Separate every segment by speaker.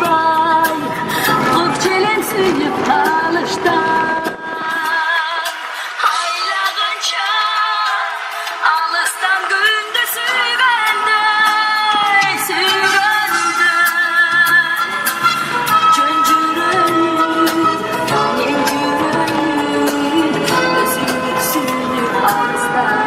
Speaker 1: vay, kız çelen suyup alıştan. Haylağınca alıstan günde süygende, süygende. Çöncürün, yencürün, özünlük suyup alıstan.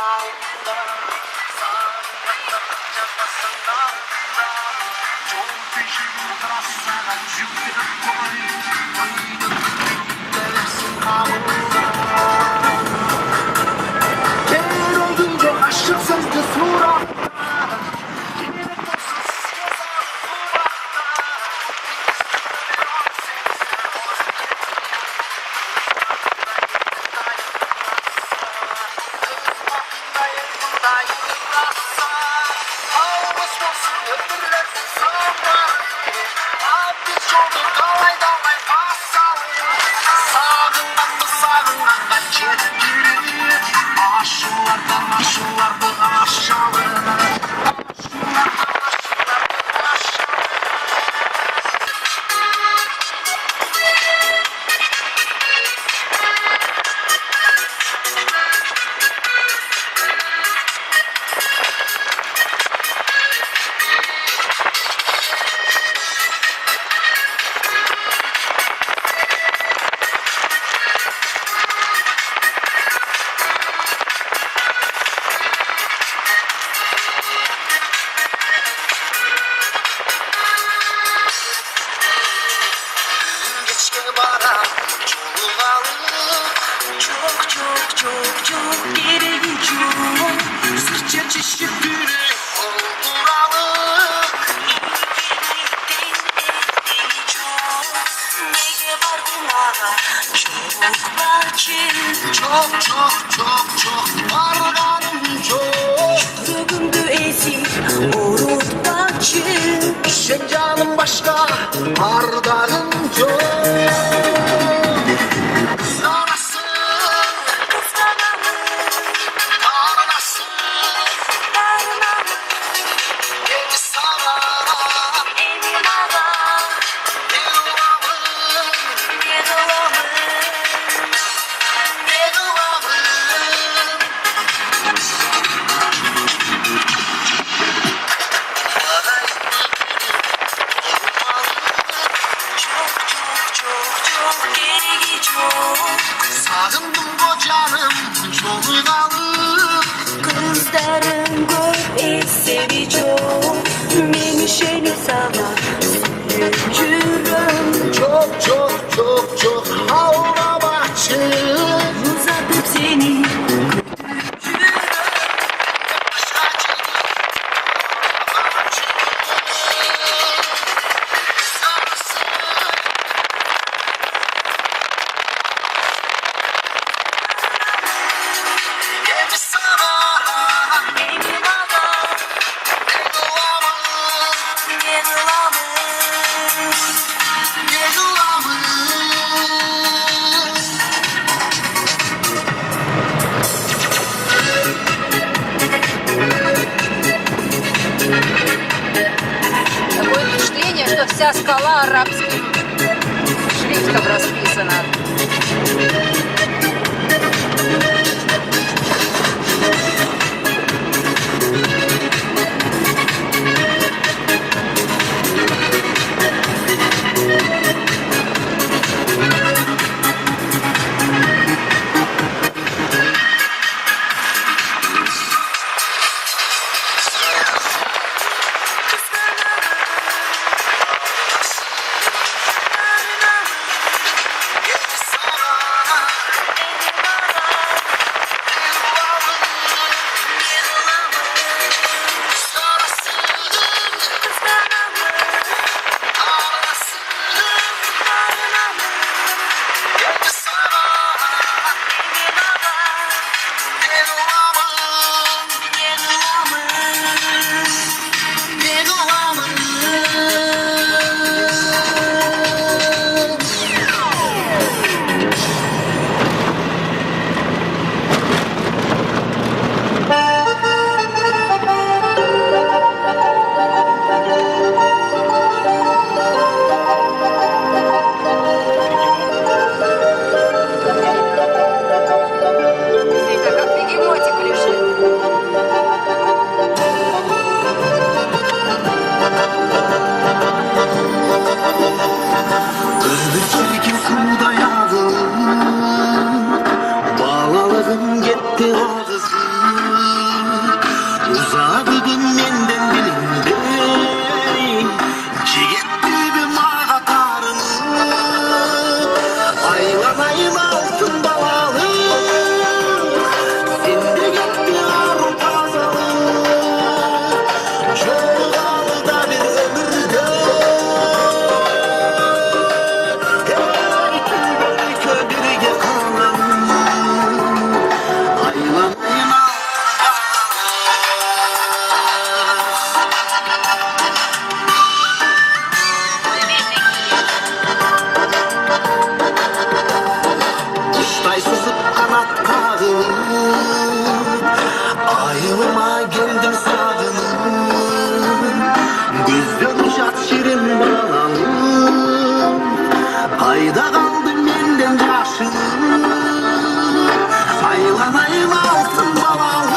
Speaker 2: sağında, sağında çapasında, çok peşin trasana çıktı koy, oyunu gidersin havunda. Kör oldunca aşık sözlü suratta, yine tuzsuz yazar kulakta, aşılardan aşılardan aşağılar.
Speaker 1: Çok çok çok çok geri gidiyor.
Speaker 2: Sırça çeşitleri olduralı.
Speaker 1: Neye var bunlara? Çok belki.
Speaker 2: Çok çok çok çok varganım çok.
Speaker 1: Bugündü esir orut belki.
Speaker 2: Sen canım başka varganım çok. Sarasın, parlasın, evi sarar, ne duamın.
Speaker 1: Çok geri gidiyor.
Speaker 2: Sağındım kocanım çoğun alıp.
Speaker 1: Kızların gör seviyor. Beni şeni sana sürücürüm.
Speaker 2: Çok çok çok çok havla bahçe.
Speaker 1: Uzatıp seni
Speaker 3: Такое впечатление, что вся скала арабским шрифтом расписана.
Speaker 2: Bağladım gitti ağzım. Uzadıgın menden bilindey Cigetti bir mağa tarını Aylanayım altın balalı Sende gitti arı pazalı Çoğalı da bir ömürde Hey tübelike birge kalan Aylanayım Kuştay sızıp kanat kağınıp Ayılıma geldim sağınıp Gözden uçat şirin balalım Ayda kaldım menden yaşım Aylanayım altın balalım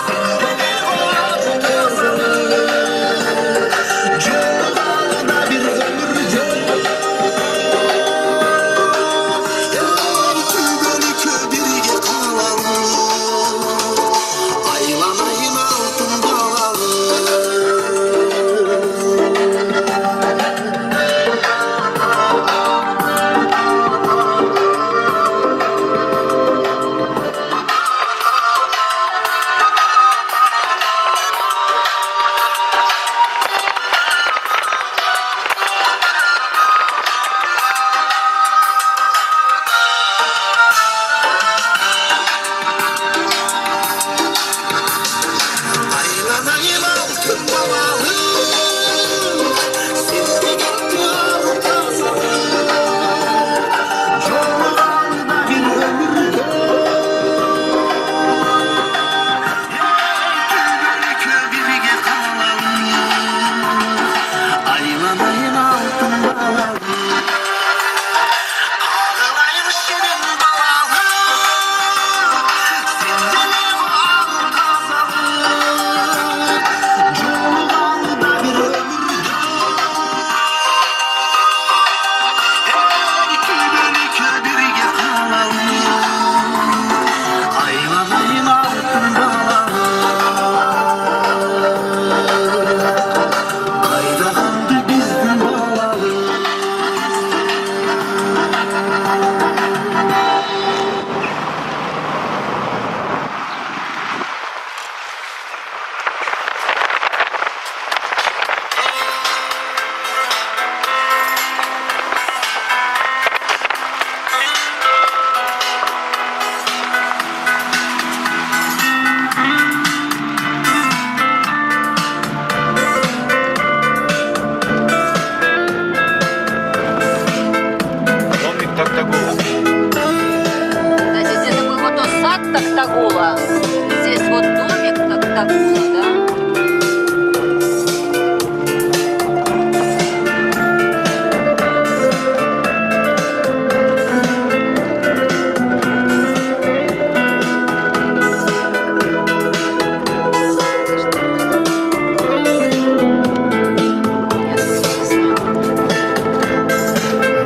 Speaker 2: Sende bir ağacı kızılım Cöğlarda bir ömürce Tübelike birge kalan Aylanayım altın balalı Aylanayım altın balalı Sende gitti arı pazalı Çoğalı bir ömürde Tübelike birge kalan Aylanayım altın balalı Ağlayım şirin balalı Sende bir ağır pazalı Çoğalı da bir ömürde Hey tübelike birge kalan Aylanayım altın balalı Ayda kaldı bizden balalı
Speaker 4: Домик Токтагула.
Speaker 3: Значит, это был вот тот сад Токтагула. Здесь вот домик Токтагула, да?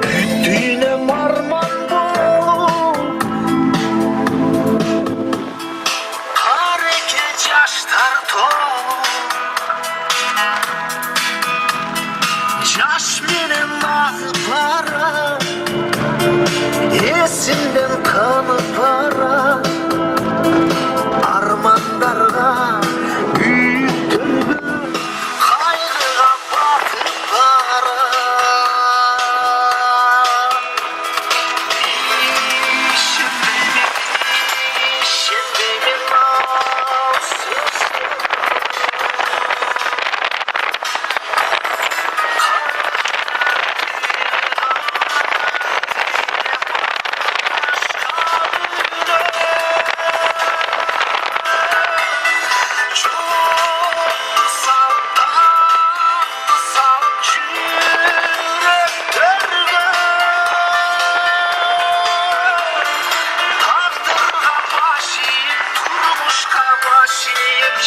Speaker 2: Güttüğüne marman bolup Hareket yaşlar tolup Caşminin ağıplara Esinden kanı para Armandarga büyük türbün Kaygıga batıp para Şimdi bir mahsus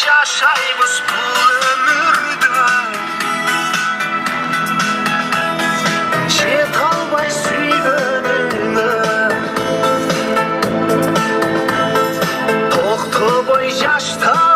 Speaker 2: yaşaymış bu ömürde Çet albay süyvenine Toktu boy yaşta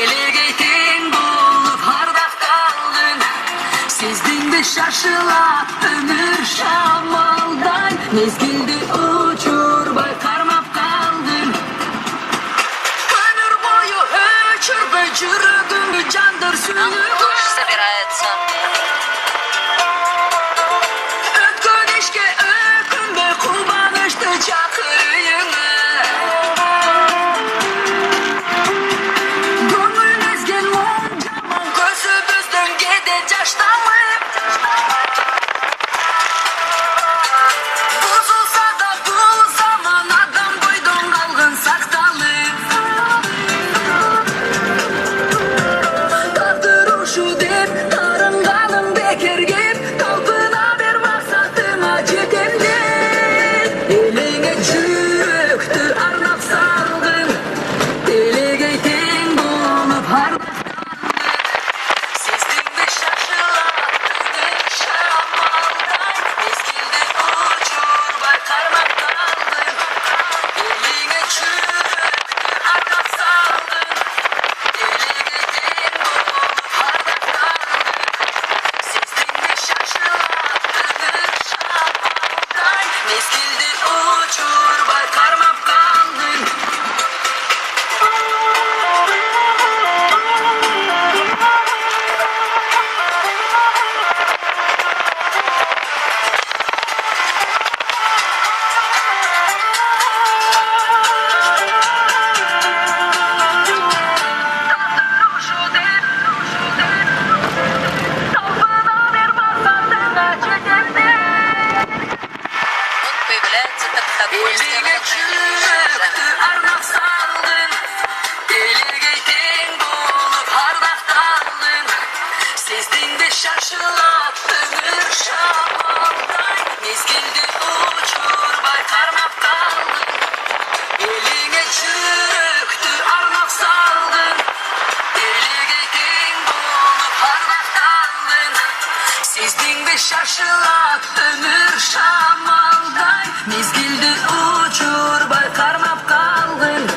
Speaker 1: Delegeytin bulup harda kaldın. Sizdin de şaşıla ömür şamaldan. Mezgildi uçur baykarmap kaldın. Ömür boyu öçür böcürüdün candır
Speaker 3: Нам
Speaker 1: sünür.
Speaker 3: тоже собирается.
Speaker 1: Ötkönüşke ökünbe kulbanıştı çakırıyını. Gönül ezgin moncaman gözümüzden gede caştamayıp. Bozulsa da bu zaman adam boydun kalgın saktalıp. Kaptıruşu dep tarınganım bekir gep. Kalbına bir maksatına cetemde. Eline çöktü arnap salgın. Delegeytin bulup harda Sizdin de şaşılattın şamaldan. Mezgilde uçur baykarmak kaldın. Eline çöktü arnap salgın. Delegeytin bulup harda kaldın. Sizdin de şaşılattın şamaldan. Mezgilde uçur baykarmak kaldın.
Speaker 3: Тут появляется токтагольская
Speaker 1: Eline çöktü arnap saldın. Delegeytin bulup harda kaldın. Sizdin de şaşılat ömür şamaldan. Mezgilde uçur baykarmak kaldın. Eline çöktü arnap saldın. Delegeytin bulup harda kaldın. Sizdin de şaşılat ömür şamaldan. Mezgilde uçur baykarmap kaldın.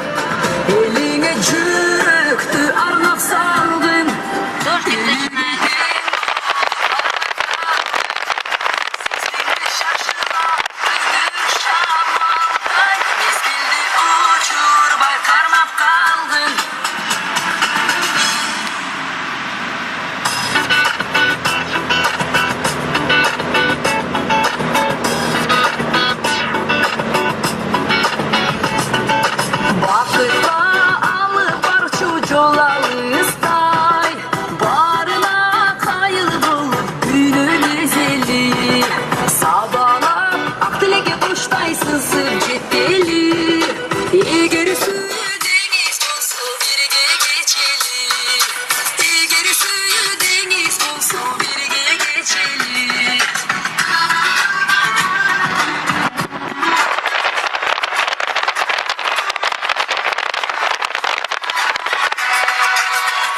Speaker 1: Eline çöktü arnap saldın.
Speaker 3: Дождик начинается.
Speaker 1: Sizdin de şaşılat ömür şamaldan. Mezgilde uçur baykarmap kaldın. Bakırda alıp barçu jolalыстay. Barına kayıldılıp günün ezeli. Sabahlar ak dilege kuştay sızıp cetteli. Eğer suyu deniz olsa birge geçeli. Eğer suyu deniz olsa birge geçeli.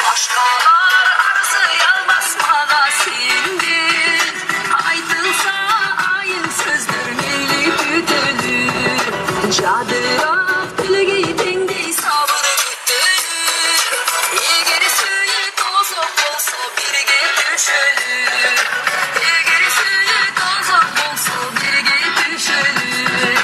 Speaker 1: Başkalar arzı magazindi. Aydınsa ayın sözler meyli büdülür. Cadıraf dilegeytin de sabrı bütülür. Eğer suyu tozak olsa birge düşülür. Eğer suyu tozak olsa birge düşülür.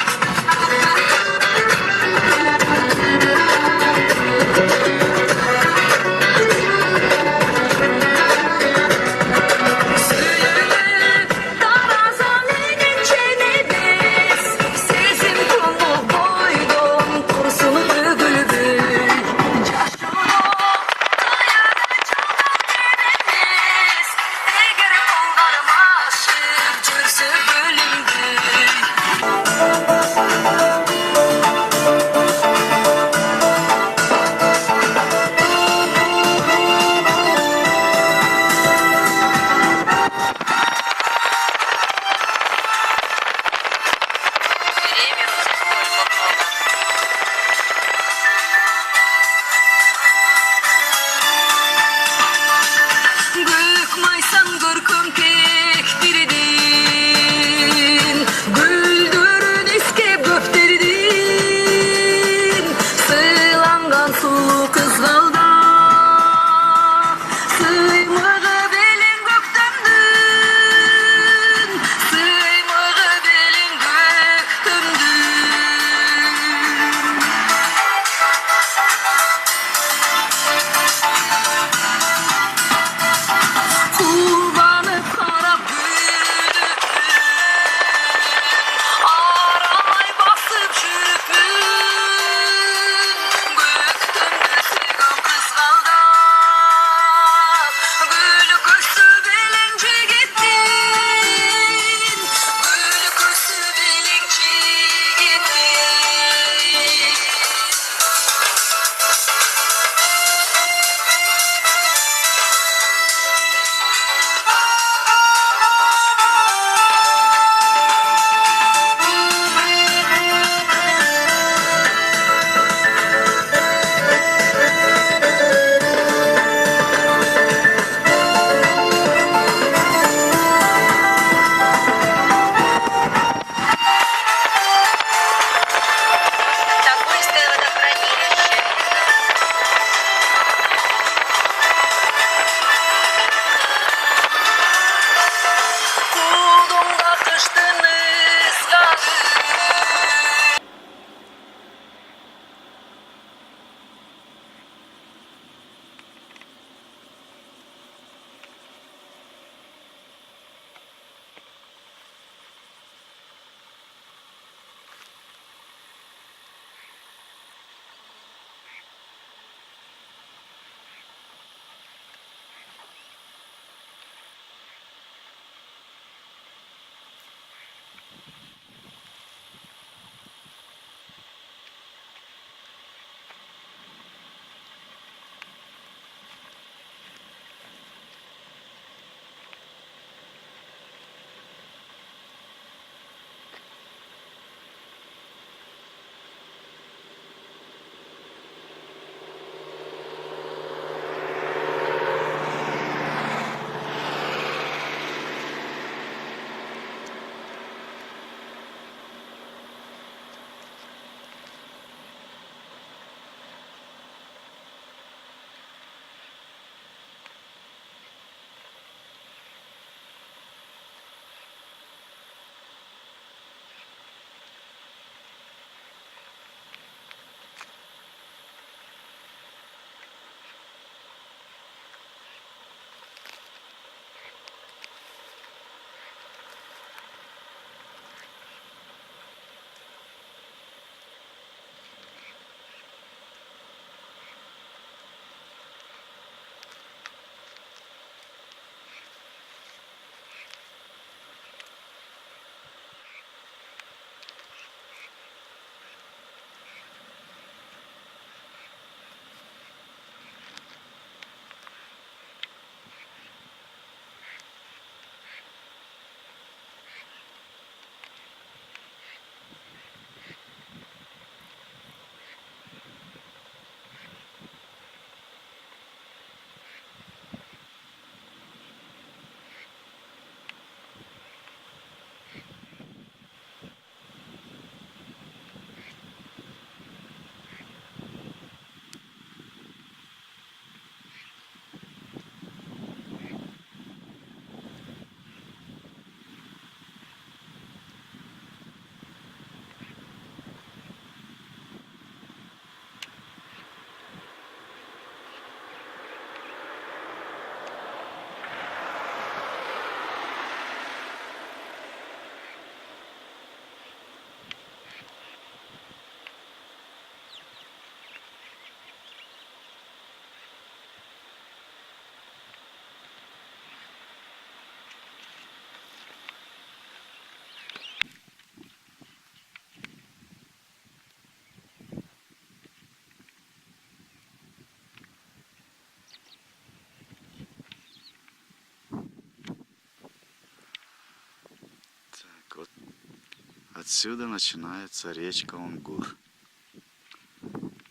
Speaker 4: Отсюда начинается речка Онгур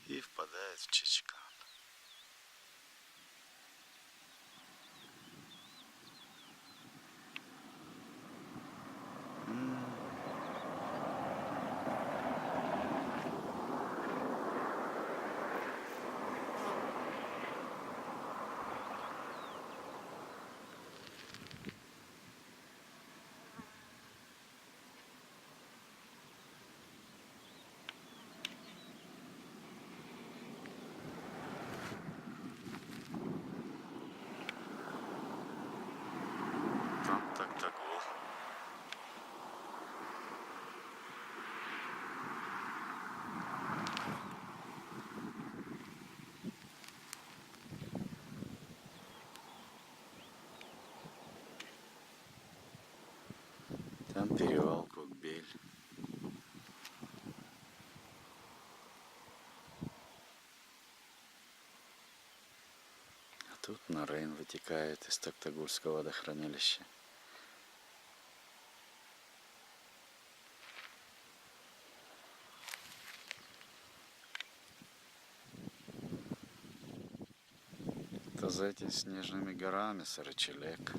Speaker 4: и впадает в Чечкан. Там Токтагул. Там перевал Кокбель. А тут Нарын вытекает из Токтагульского водохранилища. Это за этими снежными горами Сарычелек.